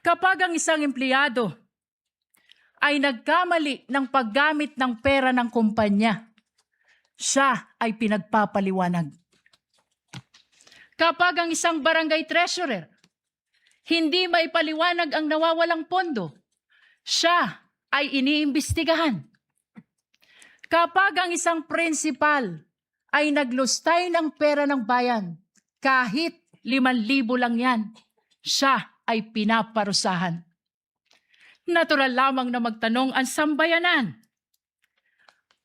Kapag ang isang empleyado ay nagkamali ng paggamit ng pera ng kumpanya, siya ay pinagpapaliwanag. Kapag ang isang barangay treasurer hindi maipaliwanag ang nawawalang pondo, siya ay iniimbestigahan. Kapag ang isang principal ay naglustay ng pera ng bayan, kahit 5,000 lang yan, siya ay pinaparusahan. Natural lamang na magtanong ang sambayanan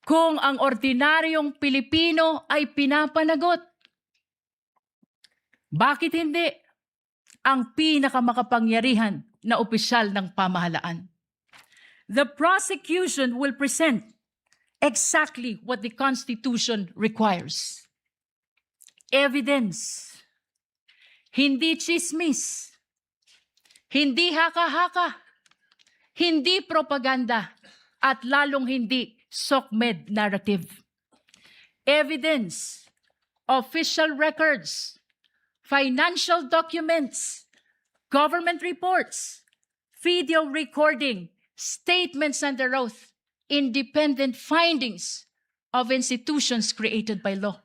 kung ang ordinaryong Pilipino ay pinapanagot. Bakit hindi ang pinakamakapangyarihan na opisyal ng pamahalaan? The prosecution will present exactly what the Constitution requires. Evidence. Hindi chismis. Hindi haka-haka. Hindi propaganda. At lalong hindi SOCMED narrative. Evidence. Official records. Financial documents. Government reports. Video recording. Statements under oath. Independent findings of institutions created by law.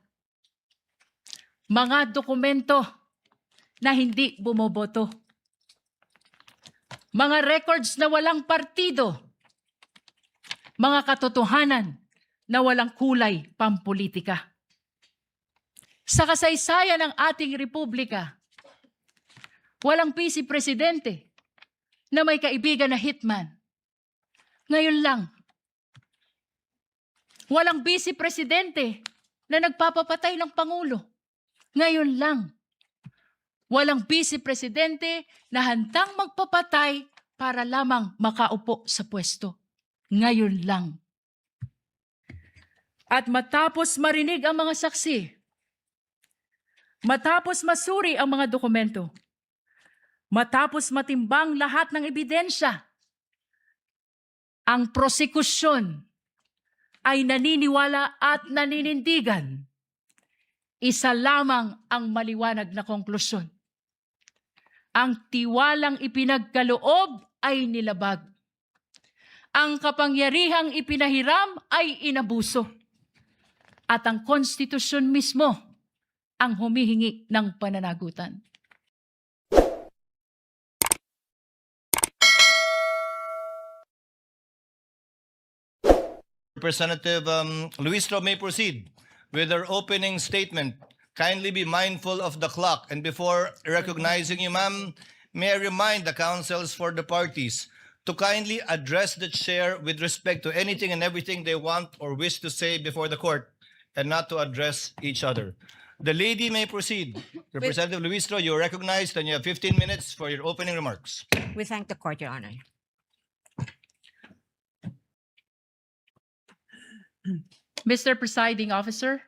Mga dokumento na hindi bumoboto. Mga records na walang partido. Mga katotohanan na walang kulay pampolitika. Sa kasaysayan ng ating republika, walang vice presidente na may kaibigan na hitman. Ngayon lang, walang vice presidente na nagpapapatay ng Pangulo. Ngayon lang, walang vice presidente na handang magpapatay para lamang makaupo sa pwesto. Ngayon lang. At matapos marinig ang mga saksi, matapos masuri ang mga dokumento, matapos matimbang lahat ng ebidensya, ang prosekusyon ay naniniwala at naninindigan. Isa lamang ang maliwanag na konklusyon. Ang tiwalang ipinagkaloob ay nilabag. Ang kapangyarihang ipinahiram ay inabuso. At ang konstitusyon mismo ang humihingi ng pananagutan. Representative Luistro may proceed with her opening statement. Kindly be mindful of the clock. And before recognizing you, ma'am, may I remind the councils for the parties to kindly address the chair with respect to anything and everything they want or wish to say before the court and not to address each other. The lady may proceed. Representative Luistro, you are recognized and you have 15 minutes for your opening remarks. We thank the court, Your Honor. Mr. Presiding Officer,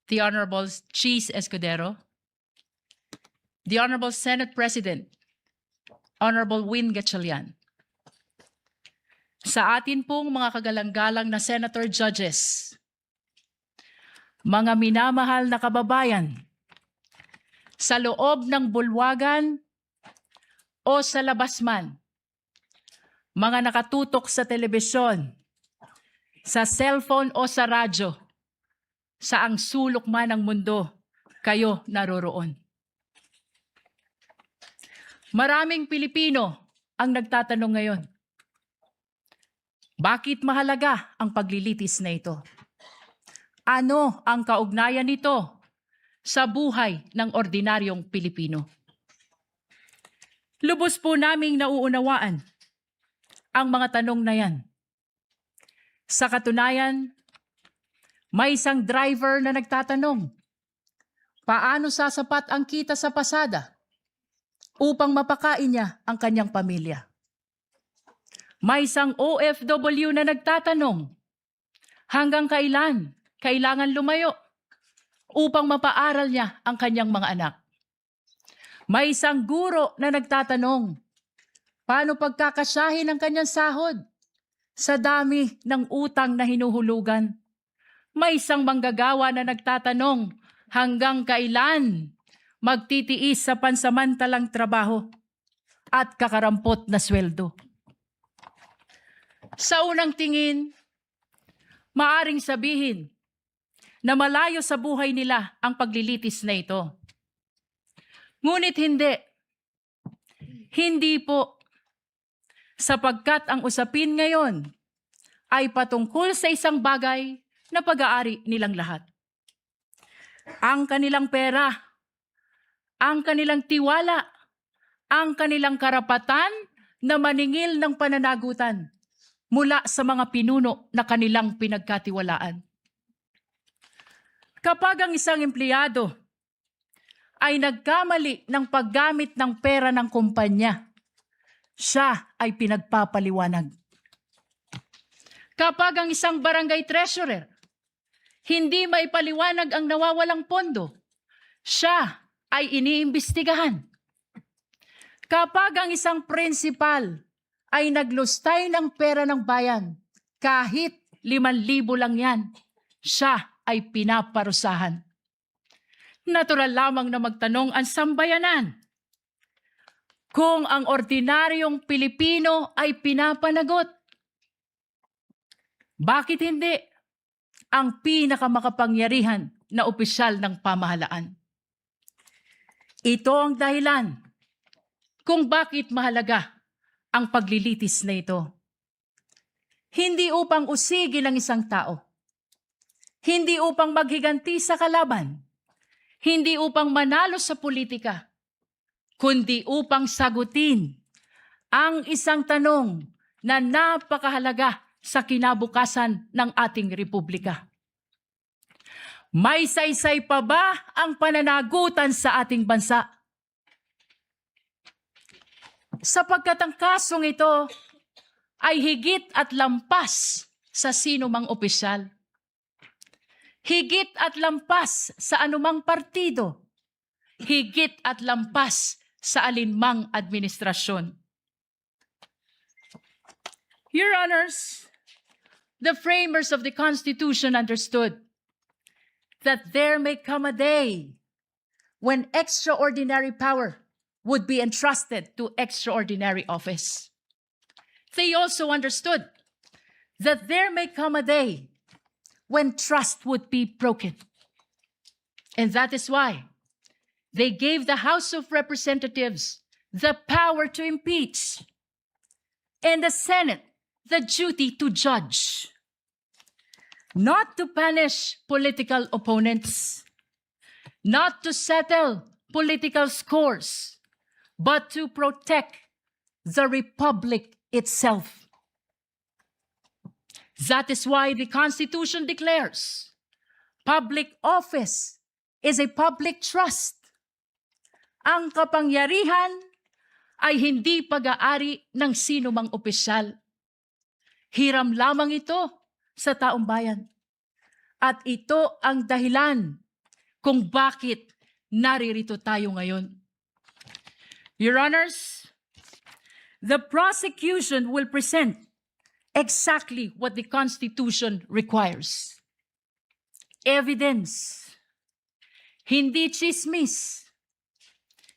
the Honorable Cheese Escudero, the Honorable Senate President, Honorable Win Gatchalian, sa atin pong mga kagalang-galang na Senator Judges, mga minamahal na kababayan, sa loob ng bulwagan o sa labas man, mga nakatutok sa telebisyon, sa cellphone o sa radyo, saang sulok man ng mundo, kayo naroroon. Maraming Pilipino ang nagtatanong ngayon, bakit mahalaga ang paglilitis na ito? Ano ang kaugnayan nito sa buhay ng ordinaryong Pilipino? Lubos po naming nauunawaan ang mga tanong na yan. Sa katunayan, may isang driver na nagtatanong, paano sasapat ang kita sa pasada upang mapakain niya ang kanyang pamilya? May isang OFW na nagtatanong, hanggang kailan kailangan lumayo upang mapaaral niya ang kanyang mga anak? May isang guro na nagtatanong, paano pagkakasyahin ang kanyang sahod sa dami ng utang na hinuhulugan? May isang manggagawa na nagtatanong, hanggang kailan magtitiis sa pansamantalang trabaho? at kakarampot na sweldo. Sa unang tingin, maaring sabihin na malayo sa buhay nila ang paglilitis na ito. Ngunit hindi. Hindi po. Sapagkat ang usapin ngayon ay patungkol sa isang bagay na pag-aari nilang lahat. Ang kanilang pera, ang kanilang tiwala, ang kanilang karapatan na maningil ng pananagutan mula sa mga pinuno na kanilang pinagkatiwalaan. Kapag ang isang empleyado ay nagkamali ng paggamit ng pera ng kumpanya, siya ay pinagpapaliwanag. Kapag ang isang barangay treasurer hindi maipaliwanag ang nawawalang pondo, siya ay iniimbestigahan. Kapag ang isang principal ay naglustay ng pera ng bayan, kahit 5,000 lang yan, siya ay pinaparusahan. Natural lamang na magtanong ang sambayanan kung ang ordinaryong Pilipino ay pinapanagot. Bakit hindi ang pinakamakapangyarihan na opisyal ng pamahalaan? Ito ang dahilan kung bakit mahalaga ang paglilitis na ito. Hindi upang usigin ang isang tao, hindi upang maghiganti sa kalaban, hindi upang manalo sa politika, kundi upang sagutin ang isang tanong na napakahalaga sa kinabukasan ng ating republika. May saysay pa ba ang pananagutan sa ating bansa? Sapagkat ang kasong ito ay higit at lampas sa sino mang opisyal. Higit at lampas sa anumang partido. Higit at lampas sa alinmang administrasyon. Your Honors, the framers of the Constitution understood that there may come a day when extraordinary power would be entrusted to extraordinary office. They also understood that there may come a day when trust would be broken. And that is why they gave the House of Representatives the power to impeach and the Senate the duty to judge, not to punish political opponents, not to settle political scores, but to protect the republic itself. That is why the Constitution declares public office is a public trust. Ang kapangyarihan ay hindi pag-aari ng sino mang opisyal. Hiram lamang ito sa taong bayan. At ito ang dahilan kung bakit naririto tayo ngayon. Your Honors, the prosecution will present exactly what the Constitution requires. Evidence. Hindi chismis.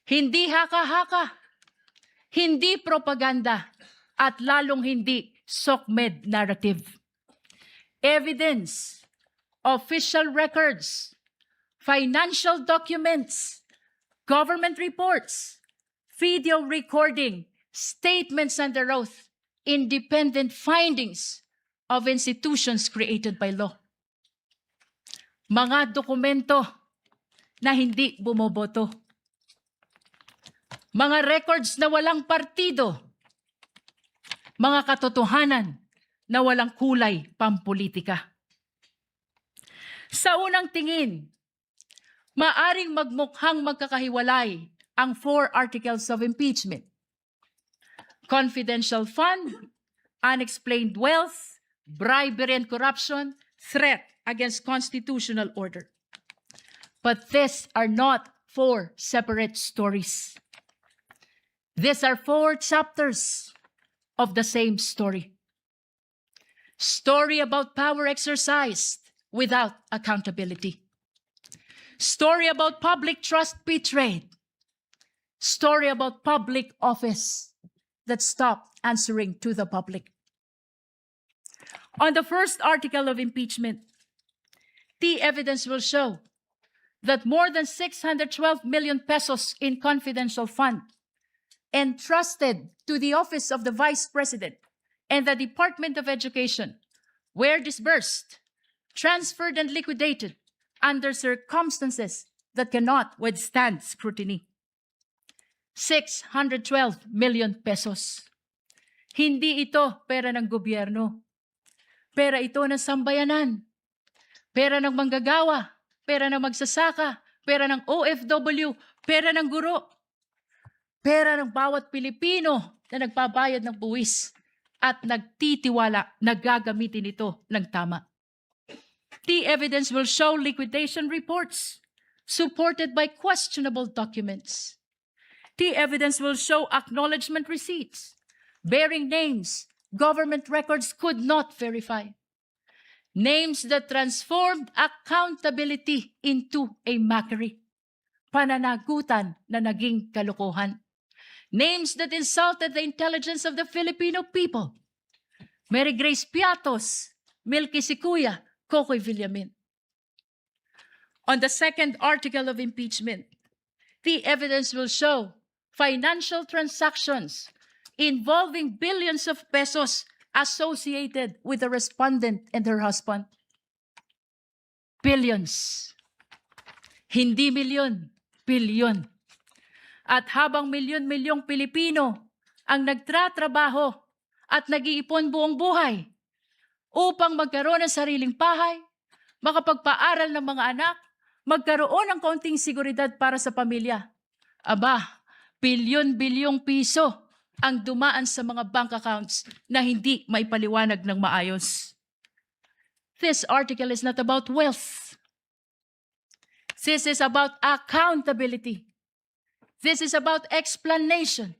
Hindi haka-haka. Hindi propaganda. At lalong hindi SOCMED narrative. Evidence, official records, financial documents, government reports, video recording, statements under oath, independent findings of institutions created by law. Mga dokumento na hindi bumoboto. Mga records na walang partido. Mga katotohanan na walang kulay pampolitika. Sa unang tingin, maaring magmukhang magkakahiwalay ang 4 articles of impeachment. Confidential fund, unexplained wealth, bribery and corruption, threat against constitutional order. But these are not 4 separate stories. These are 4 chapters of the same story. Story about power exercised without accountability. Story about public trust betrayed. story about public office that stopped answering to the public. On the first article of impeachment, the evidence will show that more than 612 million pesos in confidential fund entrusted to the office of the Vice President and the Department of Education were disbursed, transferred, and liquidated under circumstances that cannot withstand scrutiny. 612 million pesos. Hindi ito pera ng gobyerno. Pera ito ng sambayanan. Pera ng manggagawa. Pera ng magsasaka. Pera ng OFW. Pera ng guro. Pera ng bawat Pilipino na nagbabayad ng buwis at nagtitiwala na gagamitin ito ng tama. The evidence will show liquidation reports supported by questionable documents. The evidence will show acknowledgement receipts bearing names government records could not verify. Names that transformed accountability into a mockery. Pananagutan na naging kalokohan. Names that insulted the intelligence of the Filipino people. Mary Grace Piatos, Milky Sikuya, Kokoy Villamin. On the second article of impeachment, the evidence will show financial transactions involving billions of pesos associated with the respondent and her husband. Billions. Hindi milyon, bilyon. At habang milyon-milyong Pilipino ang nagtratrabaho at nag-iipon buong buhay upang magkaroon ng sariling bahay, makapagpaaral ng mga anak, magkaroon ng kaunting seguridad para sa pamilya. Aba, bilyon-bilyong piso ang dumaan sa mga bank accounts na hindi maipaliwanag ng maayos. This article is not about wealth. This is about accountability. This is about explanation.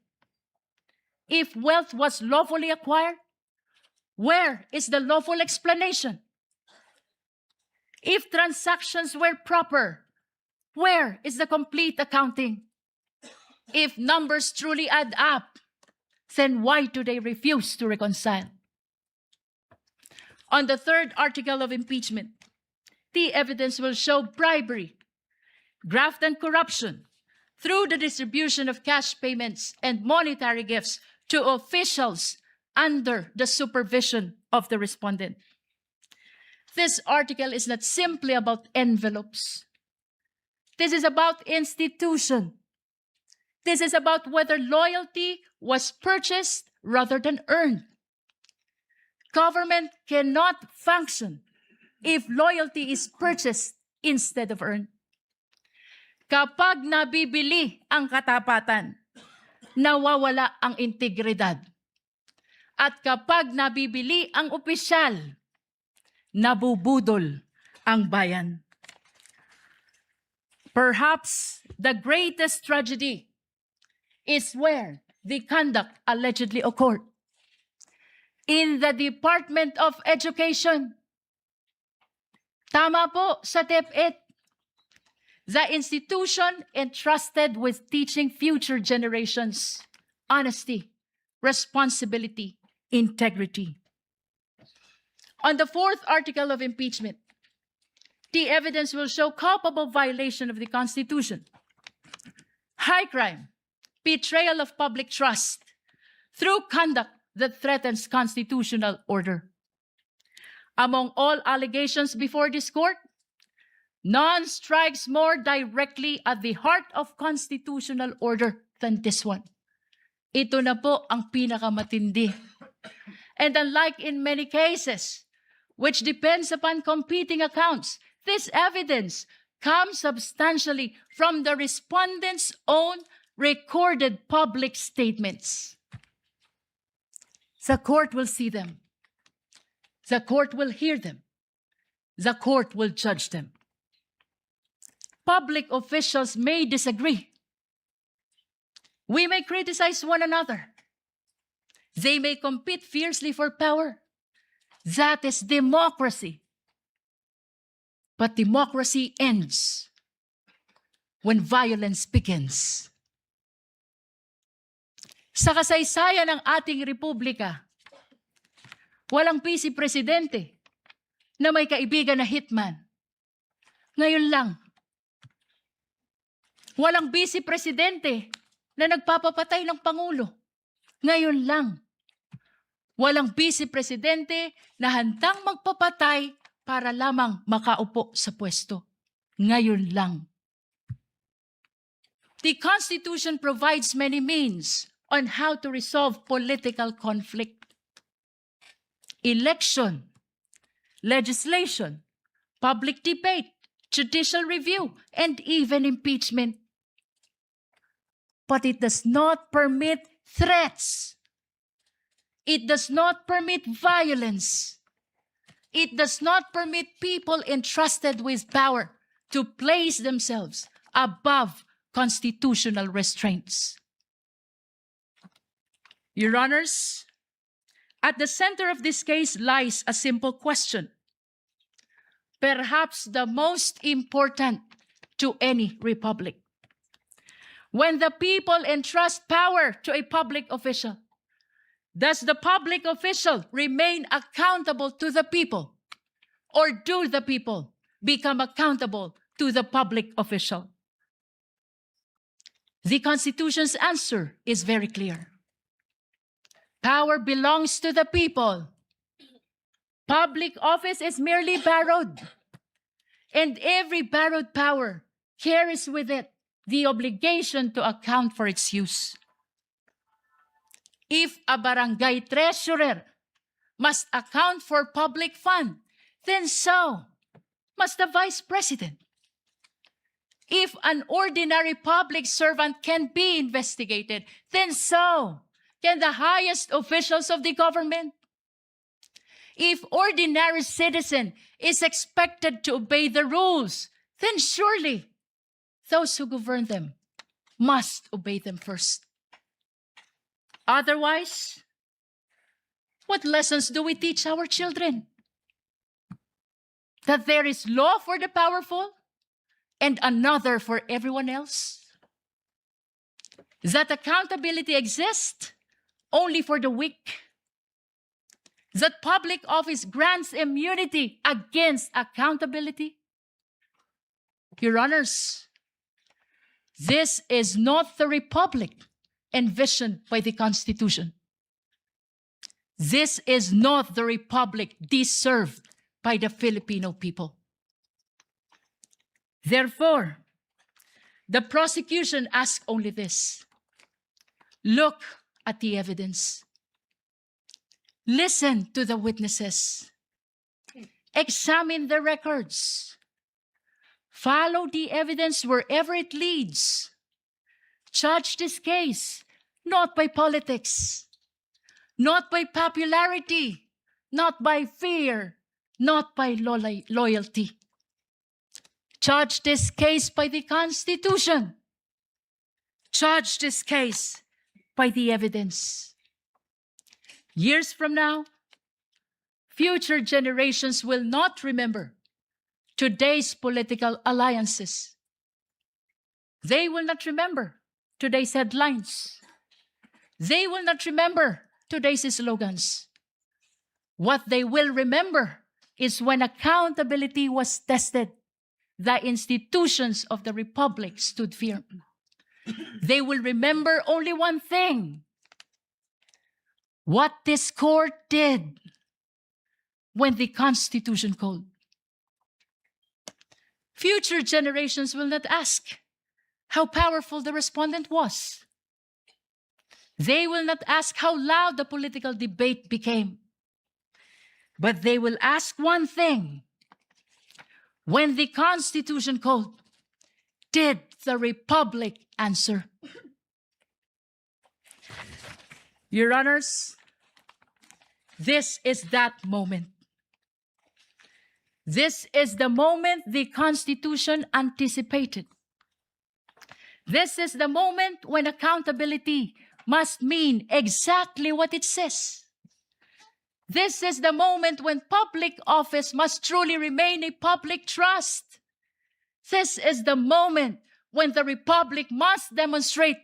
If wealth was lawfully acquired, where is the lawful explanation? If transactions were proper, where is the complete accounting? If numbers truly add up, then why do they refuse to reconcile? On the third article of impeachment, the evidence will show bribery, graft, and corruption through the distribution of cash payments and monetary gifts to officials under the supervision of the respondent. This article is not simply about envelopes. This is about institution. This is about whether loyalty was purchased rather than earned. Government cannot function if loyalty is purchased instead of earned. Kapag nabibili ang katapatan, nawawala ang integridad. At kapag nabibili ang opisyal, nabubudol ang bayan. Perhaps the greatest tragedy is where the conduct allegedly occurred. In the Department of Education. Tama po sa DepEd. The institution entrusted with teaching future generations honesty, responsibility, integrity. On the fourth article of impeachment, the evidence will show culpable violation of the Constitution, high crime, betrayal of public trust through conduct that threatens constitutional order. Among all allegations before this court, none strikes more directly at the heart of constitutional order than this one. Ito na po ang pinakamatindi. And unlike in many cases, which depends upon competing accounts, this evidence comes substantially from the respondent's own recorded public statements. The court will see them. The court will hear them. The court will judge them. Public officials may disagree. We may criticize one another. They may compete fiercely for power. That is democracy. But democracy ends when violence begins. Sa kasaysayan ng ating republika, walang vice presidente na may kaibigan na hitman. Ngayon lang. Walang vice presidente na nagpapapatay ng Pangulo. Ngayon lang. Walang vice presidente na handang magpapatay para lamang makaupo sa pwesto. Ngayon lang. The Constitution provides many means on how to resolve political conflict. Election, legislation, public debate, judicial review, and even impeachment. But it does not permit threats. It does not permit violence. It does not permit people entrusted with power to place themselves above constitutional restraints. Your Honors, at the center of this case lies a simple question, perhaps the most important to any republic. When the people entrust power to a public official, does the public official remain accountable to the people, or do the people become accountable to the public official? The Constitution's answer is very clear. Power belongs to the people. Public office is merely borrowed. And every borrowed power carries with it the obligation to account for its use. If a barangay treasurer must account for public fund, then so must the vice president. If an ordinary public servant can be investigated, then so can the highest officials of the government. If ordinary citizen is expected to obey the rules, then surely those who govern them must obey them first. Otherwise, what lessons do we teach our children? That there is law for the powerful and another for everyone else? That accountability exists only for the weak? That public office grants immunity against accountability? Your Honors, this is not the republic envisioned by the Constitution. This is not the republic deserved by the Filipino people. Therefore, the prosecution asks only this: look at the evidence. Listen to the witnesses. Examine the records. Follow the evidence wherever it leads. Judge this case not by politics, not by popularity, not by fear, not by loyalty. Judge this case by the Constitution. Judge this case by the evidence. Years from now, future generations will not remember today's political alliances. They will not remember today's headlines. They will not remember today's slogans. What they will remember is when accountability was tested, the institutions of the Republic stood firm. They will remember only one thing: what this court did when the Constitution called. Future generations will not ask how powerful the respondent was. They will not ask how loud the political debate became. But they will ask one thing: when the Constitution called, did the Republic answer? Your Honors, this is that moment. This is the moment the Constitution anticipated. This is the moment when accountability must mean exactly what it says. This is the moment when public office must truly remain a public trust. This is the moment when the Republic must demonstrate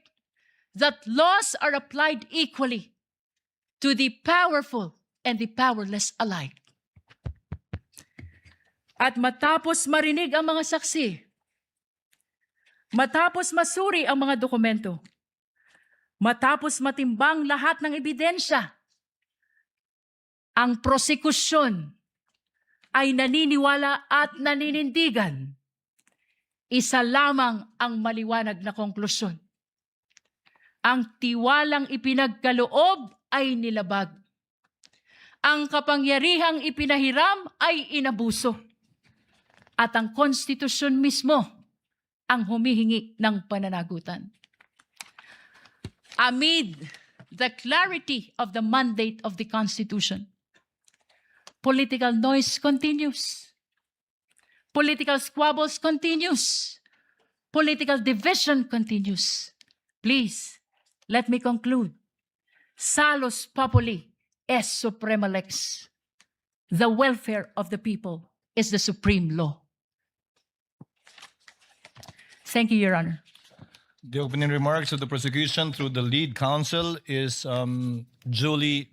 that laws are applied equally to the powerful and the powerless alike. At matapos marinig ang mga saksi, matapos masuri ang mga dokumento, matapos matimbang lahat ng ebidensya, ang prosekusyon ay naniniwala at naninindigan. Isa lamang ang maliwanag na konklusyon. Ang tiwalang ipinagkaloob ay nilabag. Ang kapangyarihang ipinahiram ay inabuso. At ang konstitusyon mismo ang humihingi ng pananagutan. Amid the clarity of the mandate of the Constitution, political noise continues. Political squabbles continues. Political division continues. Please, let me conclude. Salus populi est suprema lex. The welfare of the people is the supreme law. Thank you, Your Honor. The opening remarks of the prosecution through the lead counsel is duly